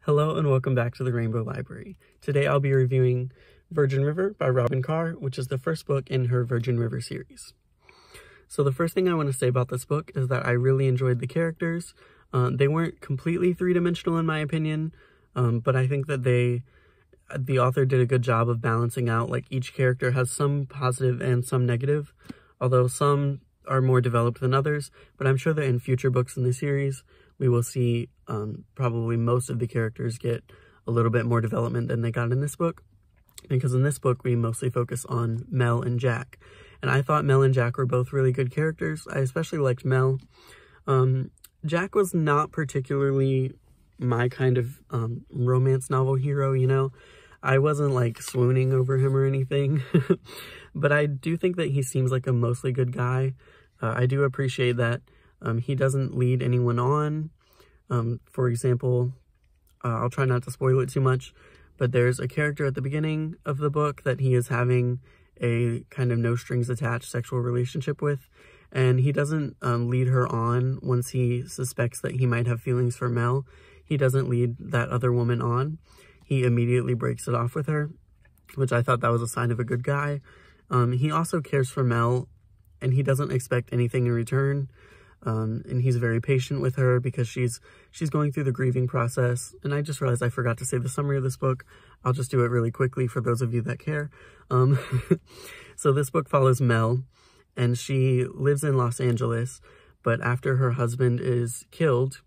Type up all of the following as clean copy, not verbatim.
Hello and welcome back to the Rainbow Library. Today I'll be reviewing Virgin River by Robyn Carr, which is the first book in her Virgin River series. So the first thing I want to say about this book is that I really enjoyed the characters. They weren't completely three-dimensional in my opinion, but I think that the author did a good job of balancing out, like each character has some positive and some negative, although some are more developed than others, but I'm sure that in future books in the series, we will see probably most of the characters get a little bit more development than they got in this book, because in this book, we mostly focus on Mel and Jack. And I thought Mel and Jack were both really good characters. I especially liked Mel. Jack was not particularly my kind of romance novel hero, you know? I wasn't like swooning over him or anything, but I do think that he seems like a mostly good guy. I do appreciate that he doesn't lead anyone on. For example, I'll try not to spoil it too much, but there's a character at the beginning of the book that he is having a kind of no strings attached sexual relationship with, and he doesn't lead her on once he suspects that he might have feelings for Mel. He doesn't lead that other woman on. He immediately breaks it off with her, which I thought that was a sign of a good guy. He also cares for Mel, and he doesn't expect anything in return. And he's very patient with her because she's going through the grieving process. And I just realized I forgot to say the summary of this book. I'll just do it really quickly for those of you that care. So this book follows Mel, and she lives in Los Angeles, but after her husband is killed,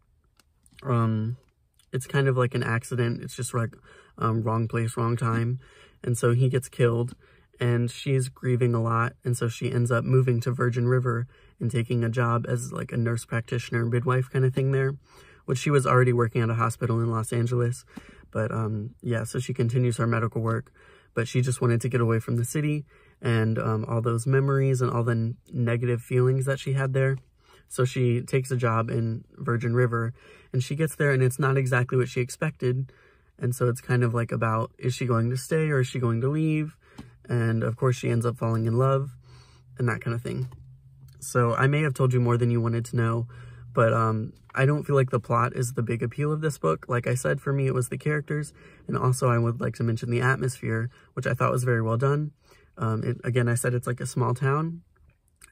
it's kind of like an accident. It's just like wrong place, wrong time. And so he gets killed, and she's grieving a lot. And so she ends up moving to Virgin River and taking a job as like a nurse practitioner, midwife kind of thing there, which she was already working at a hospital in Los Angeles. But yeah, so she continues her medical work, but she just wanted to get away from the city and all those memories and all the negative feelings that she had there. So she takes a job in Virgin River, and she gets there and it's not exactly what she expected. And so it's kind of like about, is she going to stay or is she going to leave? And of course she ends up falling in love and that kind of thing. So I may have told you more than you wanted to know, but I don't feel like the plot is the big appeal of this book. Like I said, for me, it was the characters. And also I would like to mention the atmosphere, which I thought was very well done. Again, I said it's like a small town.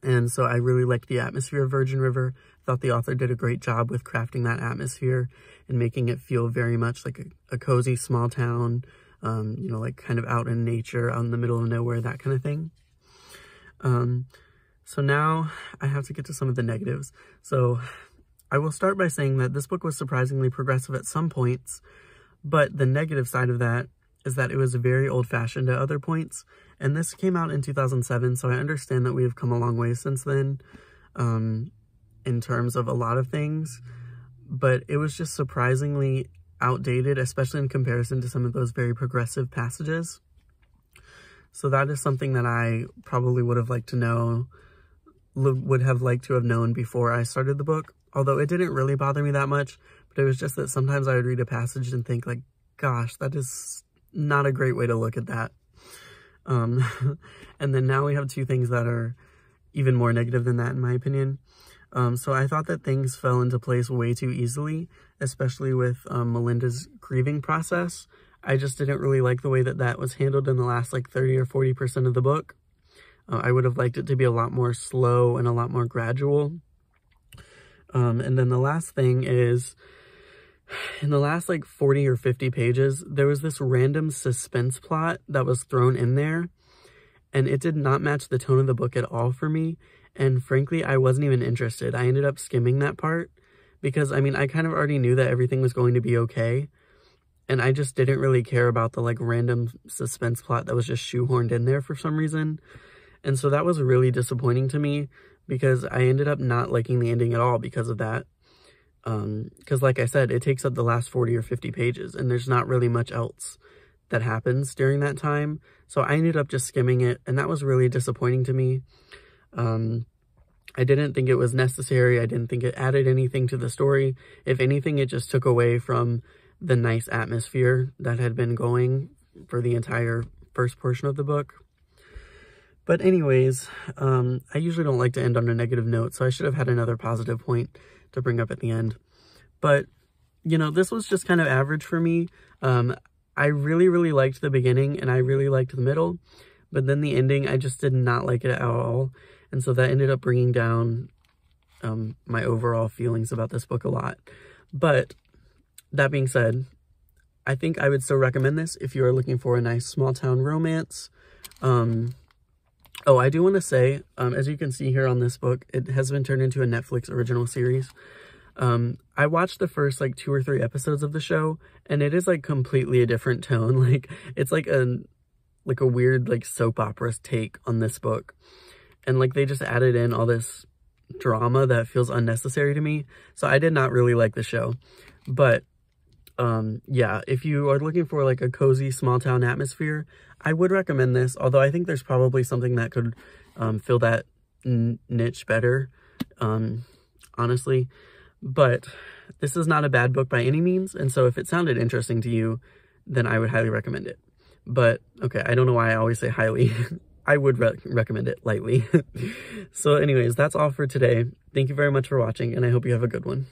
And so I really liked the atmosphere of Virgin River. I thought the author did a great job with crafting that atmosphere and making it feel very much like a cozy small town, you know, like kind of out in nature, out in the middle of nowhere, that kind of thing. So now I have to get to some of the negatives. So I will start by saying that this book was surprisingly progressive at some points, but the negative side of that is that it was very old-fashioned at other points. And this came out in 2007, so I understand that we have come a long way since then in terms of a lot of things, but it was just surprisingly outdated, especially in comparison to some of those very progressive passages. So that is something that I probably would have liked to know, would have liked to have known before I started the book, although it didn't really bother me that much, but it was just that sometimes I would read a passage and think like, gosh, that is not a great way to look at that. And then now we have two things that are even more negative than that, in my opinion. So I thought that things fell into place way too easily, especially with Melinda's grieving process. I just didn't really like the way that that was handled in the last like 30 or 40% of the book. I would have liked it to be a lot more slow and a lot more gradual. And then the last thing is, in the last like 40 or 50 pages, there was this random suspense plot that was thrown in there, and it did not match the tone of the book at all for me. And frankly, I wasn't even interested. I ended up skimming that part because, I mean, I kind of already knew that everything was going to be okay. And I just didn't really care about the like random suspense plot that was just shoehorned in there for some reason. And so that was really disappointing to me because I ended up not liking the ending at all because of that. Because like I said, it takes up the last 40 or 50 pages and there's not really much else that happens during that time. So I ended up just skimming it, and that was really disappointing to me. I didn't think it was necessary. I didn't think it added anything to the story. If anything, it just took away from the nice atmosphere that had been going for the entire first portion of the book. But anyways, I usually don't like to end on a negative note, so I should have had another positive point to bring up at the end. But you know, this was just kind of average for me. I really, really liked the beginning, and I really liked the middle, but then the ending, I just did not like it at all. And so that ended up bringing down my overall feelings about this book a lot. But that being said, I think I would still recommend this if you are looking for a nice small town romance. Oh, I do want to say, as you can see here on this book, it has been turned into a Netflix original series. I watched the first like 2 or 3 episodes of the show, and it is like completely a different tone. Like, it's like a weird like soap opera take on this book. And like they just added in all this drama that feels unnecessary to me. So I did not really like the show. But yeah, if you are looking for like a cozy small town atmosphere, I would recommend this. Although I think there's probably something that could fill that niche better, honestly. But this is not a bad book by any means. And so if it sounded interesting to you, then I would highly recommend it. But okay, I don't know why I always say highly. I would recommend it lightly. So anyways, that's all for today. Thank you very much for watching, and I hope you have a good one.